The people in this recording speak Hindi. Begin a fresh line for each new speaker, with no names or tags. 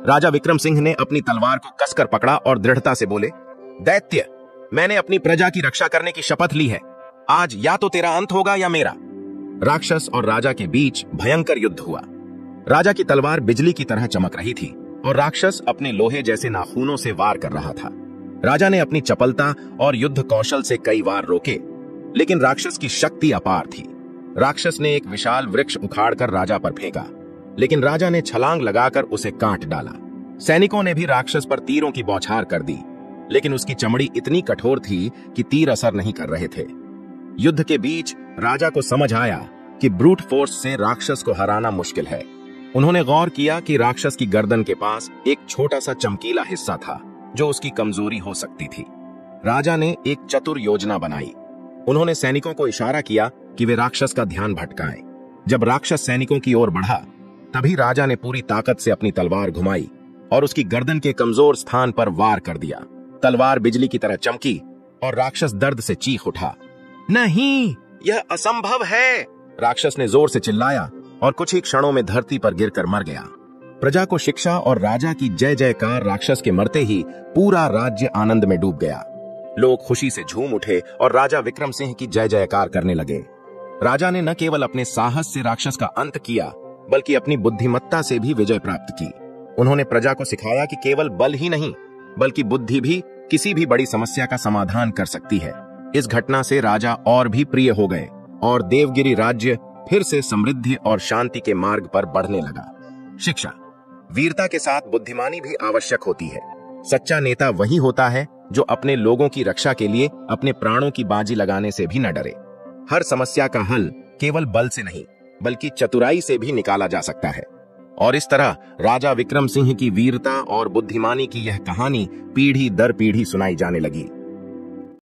राजा विक्रम सिंह ने अपनी तलवार को कसकर पकड़ा और दृढ़ता से बोले, दैत्य, मैंने अपनी प्रजा की रक्षा करने की शपथ ली है। आज या तो तेरा अंत होगा या मेरा। राक्षस और राजा के बीच भयंकर युद्ध हुआ। राजा की तलवार बिजली की तरह चमक रही थी और राक्षस अपने लोहे जैसे नाखूनों से वार कर रहा था। राजा ने अपनी चपलता और युद्ध कौशल से कई वार रोके, लेकिन राक्षस की शक्ति अपार थी। राक्षस ने एक विशाल वृक्ष उखाड़कर राजा पर फेंका, लेकिन राजा ने छलांग लगाकर उसे काट डाला। सैनिकों ने भी राक्षस पर तीरों की बौछार कर दी, लेकिन उसकी चमड़ी इतनी कठोर थी कि तीर असर नहीं कर रहे थे। युद्ध के बीच राजा को समझ आया कि ब्रूट फोर्स से राक्षस को हराना मुश्किल है। उन्होंने गौर किया कि राक्षस की गर्दन के पास एक छोटा सा चमकीला हिस्सा था जो उसकी कमजोरी हो सकती थी। राजा ने एक चतुर योजना बनाई। उन्होंने सैनिकों को इशारा किया कि वे राक्षस का ध्यान भटकाएं। जब राक्षस सैनिकों की ओर बढ़ा, तभी राजा ने पूरी ताकत से अपनी तलवार घुमाई और उसकी गर्दन के कमजोर स्थान पर वार कर दिया। तलवार बिजली की तरह चमकी और राक्षस दर्द से चीख उठा। नहीं, यह असंभव है, राक्षस ने जोर से चिल्लाया और कुछ ही क्षणों में धरती पर गिरकर मर गया। प्रजा को शिक्षा और राजा की जय जयकार राक्षस के मरते ही पूरा राज्य आनंद में डूब गया। लोग खुशी से झूम उठे और राजा विक्रम सिंह की जय जयकार करने लगे। राजा ने न केवल अपने साहस से राक्षस का अंत किया, बल्कि अपनी बुद्धिमत्ता से भी विजय प्राप्त की। उन्होंने प्रजा को सिखाया कि केवल बल ही नहीं, बल्कि बुद्धि भी किसी भी बड़ी समस्या का समाधान कर सकती है। इस घटना से राजा और भी प्रिय हो गए और देवगिरी राज्य फिर से समृद्धि और शांति के मार्ग पर बढ़ने लगा। शिक्षा। वीरता के साथ बुद्धिमानी भी आवश्यक होती है। सच्चा नेता वही होता है जो अपने लोगों की रक्षा के लिए अपने प्राणों की बाजी लगाने से भी न डरे। हर समस्या का हल केवल बल से नहीं, बल्कि चतुराई से भी निकाला जा सकता है। और इस तरह राजा विक्रम सिंह की वीरता और बुद्धिमानी की यह कहानी पीढ़ी दर पीढ़ी सुनाई जाने लगी।